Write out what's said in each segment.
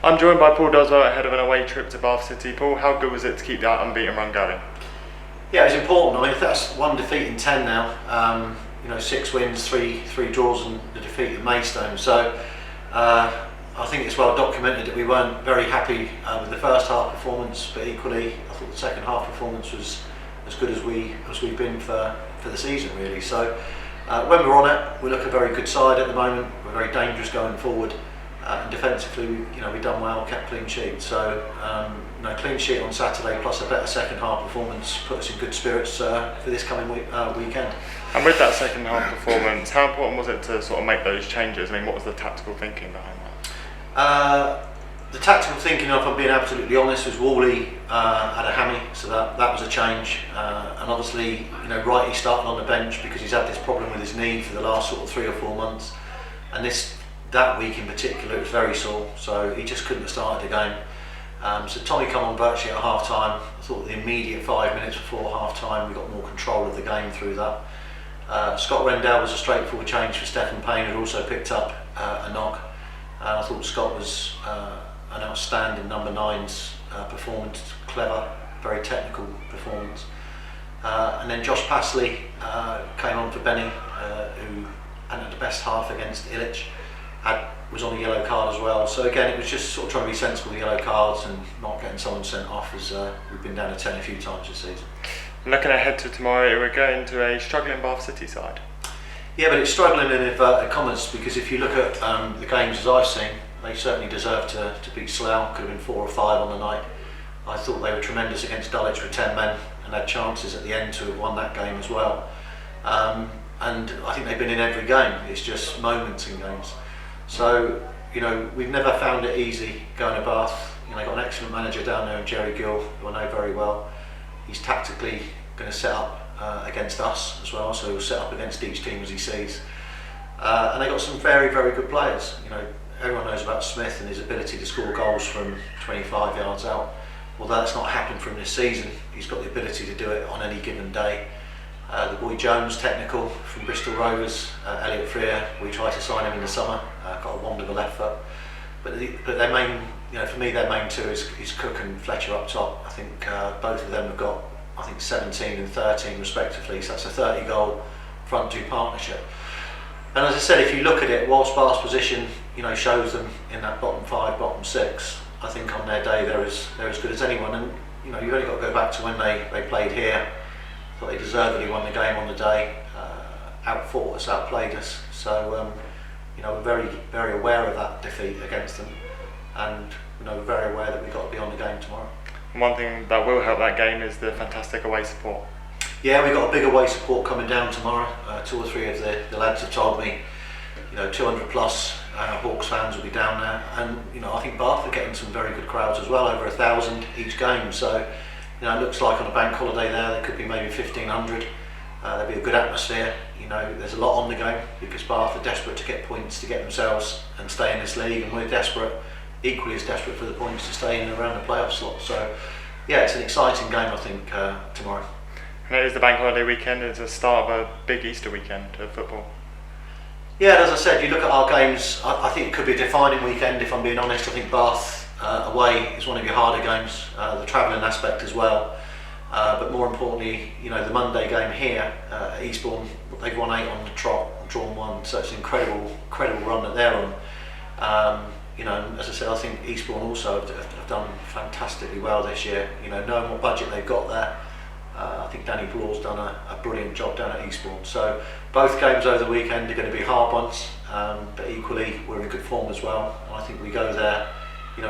I'm joined by Paul Doswell ahead of an away trip to Bath City. Paul, how good was it to keep that unbeaten run going? Yeah, it's important. I mean, that's 1 defeat in 10 now. 6 wins, three draws, and the defeat at Maidstone. So I think it's well documented that we weren't very happy with the first half performance, but equally, I thought the second half performance was as good as we've been for the season, really. So when we're on it, we look a very good side at the moment. We're very dangerous going forward. And defensively, we've done well, kept clean sheet. So, clean sheet on Saturday plus a better second half performance put us in good spirits for this coming weekend. And with that second half performance, how important was it to sort of make those changes? I mean, what was the tactical thinking behind that? The tactical thinking, if I'm being absolutely honest, was Wally had a hammy, so that was a change. And obviously, Wrighty started on the bench because he's had this problem with his knee for the last sort of 3 or 4 months, and that week in particular it was very sore, so he just couldn't have started the game. So Tommy come on virtually at half time. I thought the immediate 5 minutes before half time we got more control of the game through that. Scott Rendell was a straightforward change for Stephen Payne, who also picked up a knock. I thought Scott was an outstanding number 9's performance, clever, very technical performance. And then Josh Passley came on for Benny, who had the best half against Illich. Was on a yellow card as well, so again it was just sort of trying to be sensible with yellow cards and not getting someone sent off, as we've been down to 10 a few times this season. Looking ahead to tomorrow, we're going to a struggling Bath City side. Yeah, but it's struggling in inverted commas, because if you look at the games as I've seen, they certainly deserve to beat Slough. Could have been 4 or 5 on the night. I thought they were tremendous against Dulwich with 10 men and had chances at the end to have won that game as well. And I think they've been in every game. It's just moments in games. So, we've never found it easy going to Bath. They've got an excellent manager down there in Jerry Gill, who I know very well. He's tactically going to set up against us as well, so he'll set up against each team as he sees. And they've got some very, very good players. Everyone knows about Smith and his ability to score goals from 25 yards out. Although that's not happened for him this season, he's got the ability to do it on any given day. The boy Jones, technical, from Bristol Rovers, Elliot Freer, we tried to sign him in the summer, got a wand of a left foot. But their main, for me, their main two is Cook and Fletcher up top. I think both of them have got, 17 and 13 respectively, so that's a 30 goal front two partnership. And as I said, if you look at it, whilst Bath's position, shows them in that bottom 5, bottom 6, I think on their day they're as good as anyone. And you've only got to go back to when they played here. They deservedly won the game on the day, outfought us, outplayed us. So we're very, very aware of that defeat against them, and we're very aware that we've got to be on the game tomorrow. And one thing that will help that game is the fantastic away support. Yeah, we've got a big away support coming down tomorrow. 2 or 3 of the lads have told me, 200 plus Hawks fans will be down there, and I think Bath are getting some very good crowds as well, over 1,000 each game. So. It looks like on a bank holiday there could be maybe 1,500. There'll be a good atmosphere. There's a lot on the game because Bath are desperate to get points to get themselves and stay in this league, and we're equally as desperate for the points to stay in and around the playoff slot. So, yeah, it's an exciting game, I think, tomorrow. And it is the bank holiday weekend. It's the start of a big Easter weekend of football. Yeah, as I said, you look at our games. I think it could be a defining weekend. If I'm being honest, I think Bath. Away is one of your harder games, the travelling aspect as well, but more importantly, the Monday game here at Eastbourne, they've won 8 on the trot, drawn 1, so it's an incredible run that they're on. As I said, I think Eastbourne also have done fantastically well this year. Knowing what budget they've got there, I think Danny Blaw's done a brilliant job down at Eastbourne. So both games over the weekend are going to be hard ones, but equally we're in good form as well, and I think we go there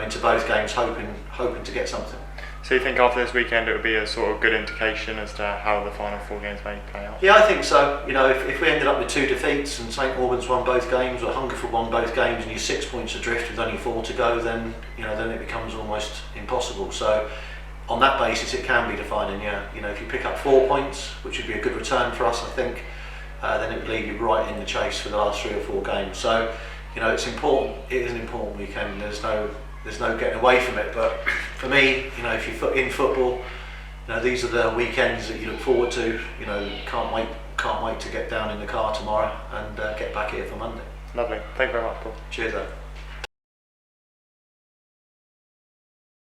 into both games hoping to get something. So you think after this weekend it would be a sort of good indication as to how the final 4 games may play out? Yeah, I think so. If we ended up with 2 defeats and St Albans won both games, or Hungerford won both games, and you're 6 points adrift with only 4 to go, then then it becomes almost impossible. So on that basis it can be defining. If you pick up 4 points, which would be a good return for us, I think, then it would leave you right in the chase for the last 3 or 4 games. So it's important. It is an important weekend. There's no getting away from it, but for me, if you're in football, these are the weekends that you look forward to. Can't wait to get down in the car tomorrow and get back here for Monday. Lovely. Thank you very much, Paul. Cheers, then.